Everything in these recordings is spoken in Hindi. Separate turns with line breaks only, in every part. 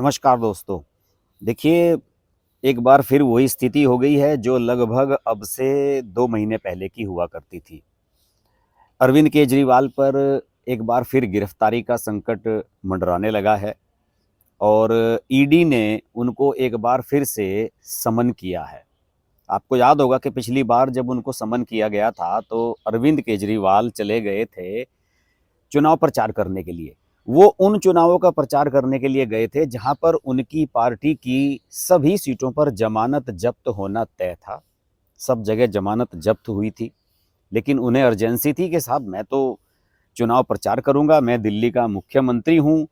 नमस्कार दोस्तों। देखिए, एक बार फिर वही स्थिति हो गई है जो लगभग अब से 2 महीने पहले की हुआ करती थी। अरविंद केजरीवाल पर एक बार फिर गिरफ्तारी का संकट मंडराने लगा है और ईडी ने उनको एक बार फिर से समन किया है। आपको याद होगा कि पिछली बार जब उनको समन किया गया था तो अरविंद केजरीवाल चले गए थे चुनाव प्रचार करने के लिए। वो उन चुनावों का प्रचार करने के लिए गए थे जहां पर उनकी पार्टी की सभी सीटों पर जमानत जब्त होना तय था। सब जगह जमानत जब्त हुई थी, लेकिन उन्हें अर्जेंसी थी कि साहब मैं तो चुनाव प्रचार करूंगा, मैं दिल्ली का मुख्यमंत्री हूं,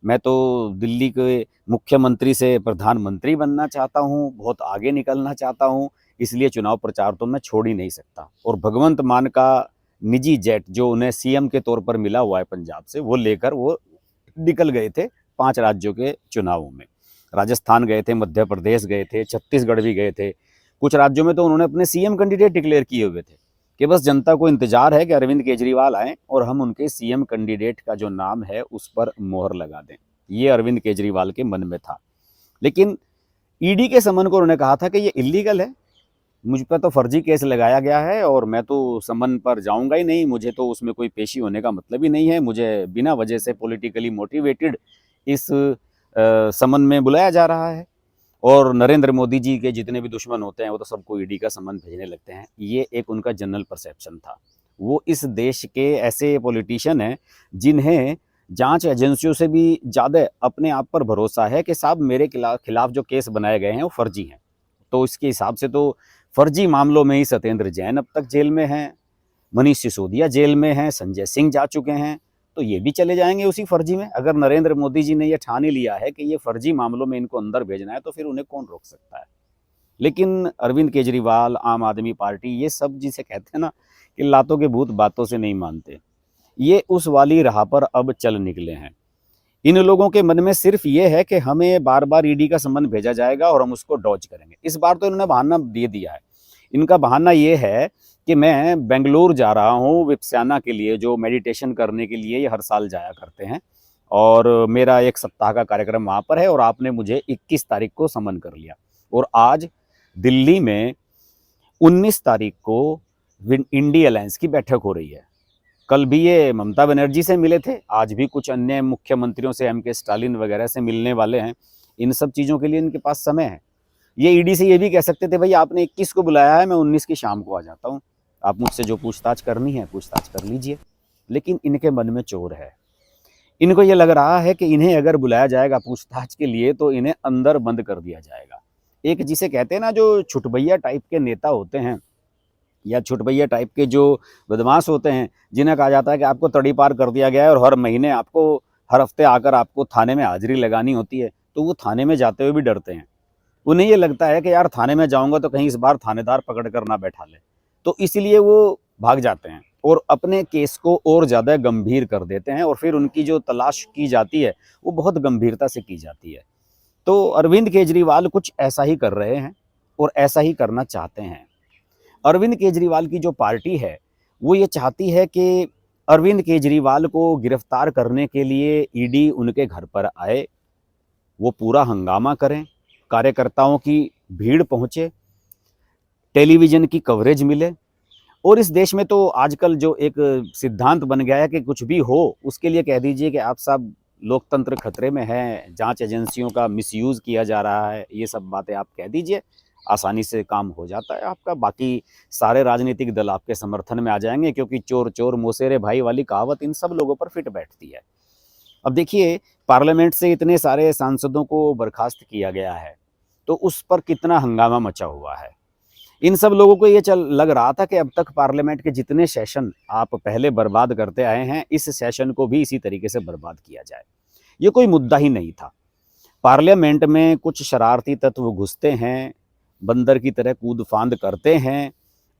मैं तो दिल्ली के मुख्यमंत्री से प्रधानमंत्री बनना चाहता हूं, बहुत आगे निकलना चाहता हूं, इसलिए चुनाव प्रचार तो मैं छोड़ ही नहीं सकता। और भगवंत मान का निजी जेट जो उन्हें सीएम के तौर पर मिला हुआ है पंजाब से, वो लेकर वो निकल गए थे 5 राज्यों के चुनावों में। राजस्थान गए थे, मध्य प्रदेश गए थे, छत्तीसगढ़ भी गए थे। कुछ राज्यों में तो उन्होंने अपने सीएम कैंडिडेट डिक्लेयर किए हुए थे कि बस जनता को इंतजार है कि अरविंद केजरीवाल आए और हम उनके सीएम कैंडिडेट का जो नाम है उस पर मोहर लगा दें। ये अरविंद केजरीवाल के मन में था। लेकिन ईडी के समन को उन्होंने कहा था कि ये इलीगल है, मुझ पर तो फर्जी केस लगाया गया है और मैं तो समन पर जाऊंगा ही नहीं, मुझे तो उसमें कोई पेशी होने का मतलब ही नहीं है, मुझे बिना वजह से पॉलिटिकली मोटिवेटेड इस समन में बुलाया जा रहा है। और नरेंद्र मोदी जी के जितने भी दुश्मन होते हैं वो तो सबको ईडी का समन भेजने लगते हैं। ये एक उनका जनरल परसेप्शन था। वो इस देश के ऐसे पॉलिटिशियन हैं जिन्हें जांच एजेंसियों से भी ज़्यादा अपने आप पर भरोसा है कि साहब मेरे खिलाफ जो केस बनाए गए हैं वो फर्जी हैं। तो इसके हिसाब से तो फर्जी मामलों में ही सत्येंद्र जैन अब तक जेल में हैं, मनीष सिसोदिया जेल में हैं, संजय सिंह जा चुके हैं, तो ये भी चले जाएंगे उसी फर्जी में। अगर नरेंद्र मोदी जी ने ये ठान ही लिया है कि ये फर्जी मामलों में इनको अंदर भेजना है तो फिर उन्हें कौन रोक सकता है। लेकिन अरविंद केजरीवाल, आम आदमी पार्टी, ये सब जिसे कहते हैं ना कि लातों के भूत बातों से नहीं मानते, ये उस वाली राह पर अब चल निकले हैं। इन लोगों के मन में सिर्फ ये है कि हमें बार बार ईडी का समन भेजा जाएगा और हम उसको डॉज करेंगे। इस बार तो इन्होंने बहाना दे दिया है। इनका बहाना ये है कि मैं बेंगलुरु जा रहा हूँ विपस्याना के लिए, जो मेडिटेशन करने के लिए ये हर साल जाया करते हैं, और मेरा 1 सप्ताह का कार्यक्रम वहाँ पर है और आपने मुझे 21 तारीख को समन कर लिया। और आज दिल्ली में 19 तारीख को इंडी अलायंस की बैठक हो रही है। कल भी ये ममता बनर्जी से मिले थे, आज भी कुछ अन्य मुख्यमंत्रियों से, एमके स्टालिन वगैरह से मिलने वाले हैं। इन सब चीज़ों के लिए इनके पास समय है। ये ईडी से ये भी कह सकते थे, भाई आपने 21 को बुलाया है, मैं 19 की शाम को आ जाता हूँ, आप मुझसे जो पूछताछ करनी है पूछताछ कर लीजिए। लेकिन इनके मन में चोर है। इनको ये लग रहा है कि इन्हें अगर बुलाया जाएगा पूछताछ के लिए तो इन्हें अंदर बंद कर दिया जाएगा। एक जिसे कहते हैं ना, जो छुटभैया टाइप के नेता होते हैं या छुटभैया टाइप के जो बदमाश होते हैं, जिन्हें कहा जाता है कि आपको तड़ी पार कर दिया गया है और हर महीने आपको, हर हफ्ते आकर आपको थाने में हाजिरी लगानी होती है, तो वो थाने में जाते हुए भी डरते हैं। उन्हें ये लगता है कि यार थाने में जाऊंगा तो कहीं इस बार थानेदार पकड़ कर ना बैठा ले, तो इसलिए वो भाग जाते हैं और अपने केस को और ज़्यादा गंभीर कर देते हैं और फिर उनकी जो तलाश की जाती है वो बहुत गंभीरता से की जाती है। तो अरविंद केजरीवाल कुछ ऐसा ही कर रहे हैं और ऐसा ही करना चाहते हैं। अरविंद केजरीवाल की जो पार्टी है वो ये चाहती है कि अरविंद केजरीवाल को गिरफ्तार करने के लिए ईडी उनके घर पर आए, वो पूरा हंगामा करें, कार्यकर्ताओं की भीड़ पहुंचे, टेलीविज़न की कवरेज मिले। और इस देश में तो आजकल जो एक सिद्धांत बन गया है कि कुछ भी हो उसके लिए कह दीजिए कि आप सब, लोकतंत्र खतरे में है, जांच एजेंसियों का मिसयूज़ किया जा रहा है, ये सब बातें आप कह दीजिए, आसानी से काम हो जाता है आपका। बाकी सारे राजनीतिक दल आपके समर्थन में आ जाएंगे, क्योंकि चोर चोर मौसेरे भाई वाली कहावत इन सब लोगों पर फिट बैठती है। अब देखिए, पार्लियामेंट से इतने सारे सांसदों को बर्खास्त किया गया है, तो उस पर कितना हंगामा मचा हुआ है। इन सब लोगों को ये लग रहा था कि अब तक पार्लियामेंट के जितने सेशन आप पहले बर्बाद करते आए हैं, इस सेशन को भी इसी तरीके से बर्बाद किया जाए। ये कोई मुद्दा ही नहीं था। पार्लियामेंट में कुछ शरारती तत्व घुसते हैं, बंदर की तरह कूद फांद करते हैं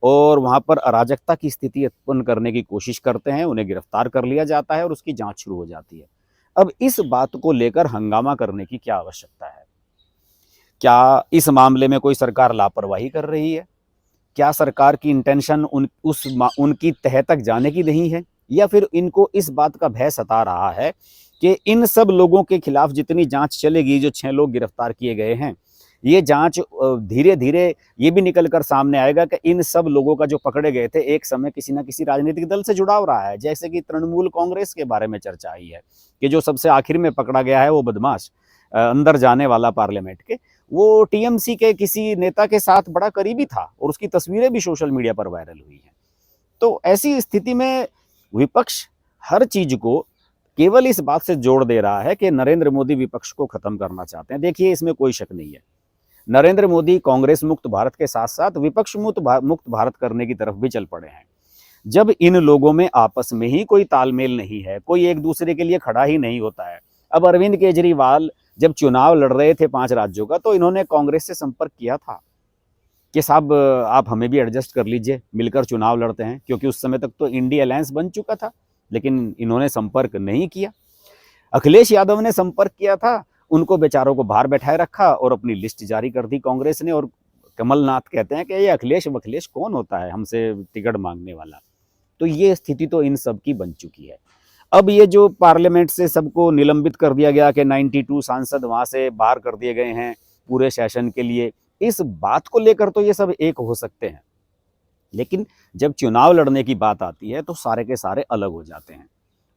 और वहाँ पर अराजकता की स्थिति उत्पन्न करने की कोशिश करते हैं, उन्हें गिरफ्तार कर लिया जाता है और उसकी जांच शुरू हो जाती है। अब इस बात को लेकर हंगामा करने की क्या आवश्यकता है? क्या इस मामले में कोई सरकार लापरवाही कर रही है? क्या सरकार की इंटेंशन उनकी तह तक जाने की नहीं है, या फिर इनको इस बात का भय सता रहा है कि इन सब लोगों के खिलाफ जितनी जांच चलेगी, जो 6 लोग गिरफ्तार किए गए हैं, ये जांच धीरे धीरे ये भी निकल कर सामने आएगा कि इन सब लोगों का जो पकड़े गए थे एक समय किसी ना किसी राजनीतिक दल से जुड़ाव रहा है। जैसे कि तृणमूल कांग्रेस के बारे में चर्चा आई है कि जो सबसे आखिर में पकड़ा गया है वो बदमाश अंदर जाने वाला पार्लियामेंट के, वो टीएमसी के किसी नेता के साथ बड़ा करीबी था और उसकी तस्वीरें भी सोशल मीडिया पर वायरल हुई हैं। तो ऐसी स्थिति में विपक्ष हर चीज को केवल इस बात से जोड़ दे रहा है कि नरेंद्र मोदी विपक्ष को खत्म करना चाहते हैं। देखिए, इसमें कोई शक नहीं है, नरेंद्र मोदी कांग्रेस मुक्त भारत के साथ साथ विपक्ष मुक्त भारत करने की तरफ भी चल पड़े हैं। जब इन लोगों में आपस में ही कोई तालमेल नहीं है, कोई एक दूसरे के लिए खड़ा ही नहीं होता है। अब अरविंद केजरीवाल जब चुनाव लड़ रहे थे 5 राज्यों का, तो इन्होंने कांग्रेस से संपर्क किया था कि साहब आप हमें भी एडजस्ट कर लीजिए, मिलकर चुनाव लड़ते हैं, क्योंकि उस समय तक तो इंडिया अलायंस बन चुका था। लेकिन इन्होंने संपर्क नहीं किया। अखिलेश यादव ने संपर्क किया था, उनको बेचारों को बाहर बैठाए रखा और अपनी लिस्ट जारी कर दी कांग्रेस ने। और कमलनाथ कहते हैं कि ये अखिलेश वखिलेश कौन होता है हमसे टिकट मांगने वाला। तो ये स्थिति तो इन सब की बन चुकी है। अब ये जो पार्लियामेंट से सबको निलंबित कर दिया गया कि 92 सांसद वहां से बाहर कर दिए गए हैं पूरे सेशन के लिए, इस बात को लेकर तो ये सब एक हो सकते हैं, लेकिन जब चुनाव लड़ने की बात आती है तो सारे के सारे अलग हो जाते हैं।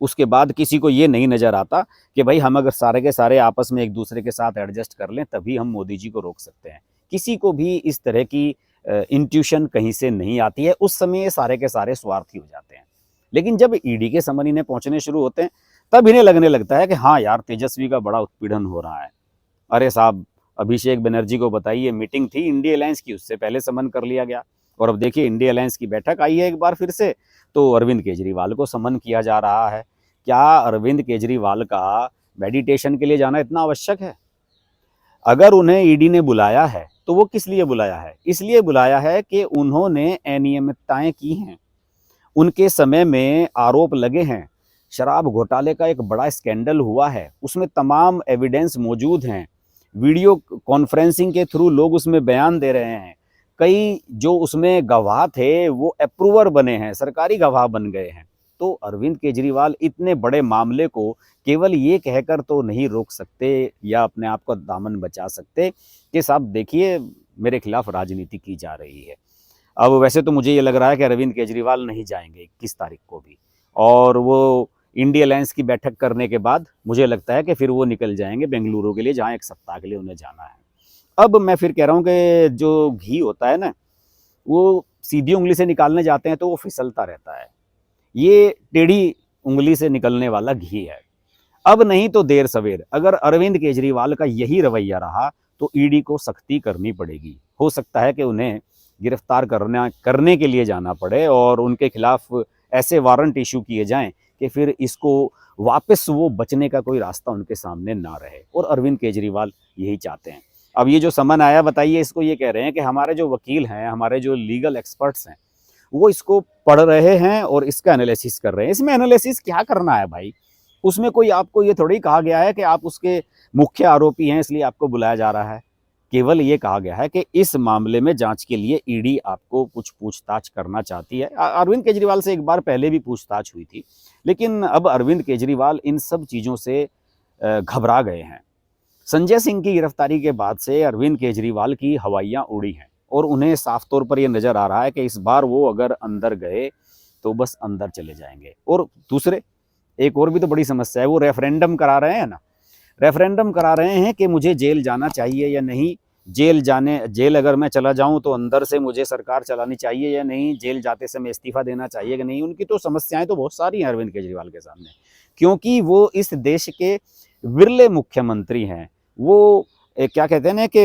उसके बाद किसी को ये नहीं नजर आता कि भाई हम अगर सारे के सारे आपस में एक दूसरे के साथ एडजस्ट कर लें तभी हम मोदी जी को रोक सकते हैं। किसी को भी इस तरह की इंट्यूशन कहीं से नहीं आती है। उस समय ये सारे के सारे स्वार्थी हो जाते हैं। लेकिन जब ईडी के समन इन्हें पहुंचने शुरू होते हैं तब इन्हें लगने लगता है कि हाँ यार, तेजस्वी का बड़ा उत्पीड़न हो रहा है। अरे साहब, अभिषेक बनर्जी को बताइए, मीटिंग थी इंडिया अलायंस की, उससे पहले समन कर लिया गया। और अब देखिए इंडिया अलायंस की बैठक आई है एक बार फिर से, तो अरविंद केजरीवाल को समन किया जा रहा है। क्या अरविंद केजरीवाल का मेडिटेशन के लिए जाना इतना आवश्यक है? अगर उन्हें ईडी ने बुलाया है तो वो किस लिए बुलाया है? इसलिए बुलाया है कि उन्होंने अनियमितताएं की हैं, उनके समय में आरोप लगे हैं, शराब घोटाले का एक बड़ा स्कैंडल हुआ है, उसमें तमाम एविडेंस मौजूद हैं, वीडियो कॉन्फ्रेंसिंग के थ्रू लोग उसमें बयान दे रहे हैं, कई जो उसमें गवाह थे वो अप्रूवर बने हैं, सरकारी गवाह बन गए हैं। तो अरविंद केजरीवाल इतने बड़े मामले को केवल ये कहकर तो नहीं रोक सकते या अपने आप को दामन बचा सकते कि साहब देखिए मेरे खिलाफ राजनीति की जा रही है। अब वैसे तो मुझे ये लग रहा है कि अरविंद केजरीवाल नहीं जाएंगे 21 तारीख को भी, और वो इंडिया अलायंस की बैठक करने के बाद मुझे लगता है कि फिर वो निकल जाएंगे बेंगलुरु के लिए, जहाँ 1 सप्ताह के लिए उन्हें जाना है। अब मैं फिर कह रहा हूँ कि जो घी होता है ना, वो सीधी उंगली से निकालने जाते हैं तो वो फिसलता रहता है। ये टेढ़ी उंगली से निकलने वाला घी है। अब नहीं तो देर सवेर अगर अरविंद केजरीवाल का यही रवैया रहा तो ईडी को सख्ती करनी पड़ेगी। हो सकता है कि उन्हें गिरफ्तार करने के लिए जाना पड़े और उनके खिलाफ ऐसे वारंट इशू किए जाएं कि फिर इसको वापस वो बचने का कोई रास्ता उनके सामने ना रहे। और अरविंद केजरीवाल यही चाहते हैं। अब ये जो समन आया, बताइए, इसको ये कह रहे हैं कि हमारे जो वकील हैं, हमारे जो लीगल एक्सपर्ट्स हैं, वो इसको पढ़ रहे हैं और इसका एनालिसिस कर रहे हैं। इसमें एनालिसिस क्या करना है भाई? उसमें कोई आपको ये थोड़ी कहा गया है कि आप उसके मुख्य आरोपी हैं इसलिए आपको बुलाया जा रहा है। केवल ये कहा गया है कि इस मामले में जांच के लिए ईडी आपको कुछ पूछताछ करना चाहती है। अरविंद केजरीवाल से एक बार पहले भी पूछताछ हुई थी, लेकिन अब अरविंद केजरीवाल इन सब चीज़ों से घबरा गए हैं। संजय सिंह की गिरफ्तारी के बाद से अरविंद केजरीवाल की हवाइयाँ उड़ी हैं और उन्हें साफ तौर पर यह नज़र आ रहा है कि इस बार वो अगर अंदर गए तो बस अंदर चले जाएंगे। और दूसरे एक और भी तो बड़ी समस्या है, वो रेफरेंडम करा रहे हैं ना, रेफरेंडम करा रहे हैं कि मुझे जेल जाना चाहिए या नहीं, जेल अगर मैं चला जाऊं तो अंदर से मुझे सरकार चलानी चाहिए या नहीं, जेल जाते समय इस्तीफा देना चाहिए कि नहीं। उनकी तो समस्याएं तो बहुत सारी हैं अरविंद केजरीवाल के सामने, क्योंकि वो इस देश के विरले मुख्यमंत्री हैं। वो क्या कहते हैं ना कि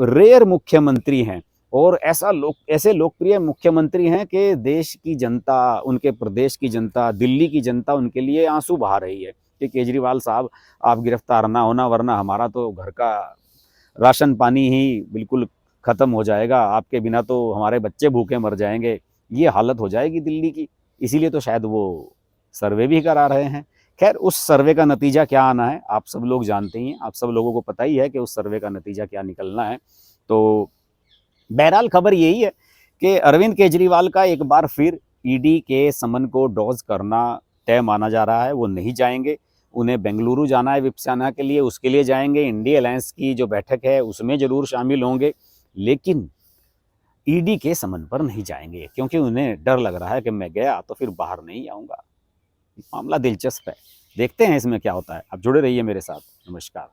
रेयर मुख्यमंत्री हैं और ऐसे लोकप्रिय मुख्यमंत्री हैं कि देश की जनता, उनके प्रदेश की जनता, दिल्ली की जनता उनके लिए आंसू बहा रही है कि केजरीवाल साहब आप गिरफ्तार ना होना, वरना हमारा तो घर का राशन पानी ही बिल्कुल ख़त्म हो जाएगा, आपके बिना तो हमारे बच्चे भूखे मर जाएंगे, ये हालत हो जाएगी दिल्ली की। इसीलिए तो शायद वो सर्वे भी करा रहे हैं। खैर, उस सर्वे का नतीजा क्या आना है आप सब लोग जानते ही हैं, आप सब लोगों को पता ही है कि उस सर्वे का नतीजा क्या निकलना है। तो बहरहाल खबर यही है कि अरविंद केजरीवाल का एक बार फिर ईडी के समन को डॉज करना तय माना जा रहा है। वो नहीं जाएंगे, उन्हें बेंगलुरु जाना है विपश्यना के लिए, उसके लिए जाएंगे। इंडिया अलायंस की जो बैठक है उसमें ज़रूर शामिल होंगे, लेकिन ईडी के समन पर नहीं जाएंगे, क्योंकि उन्हें डर लग रहा है कि मैं गया तो फिर बाहर नहीं आऊँगा। मामला दिलचस्प है, देखते हैं इसमें क्या होता है। आप जुड़े रहिए मेरे साथ। नमस्कार।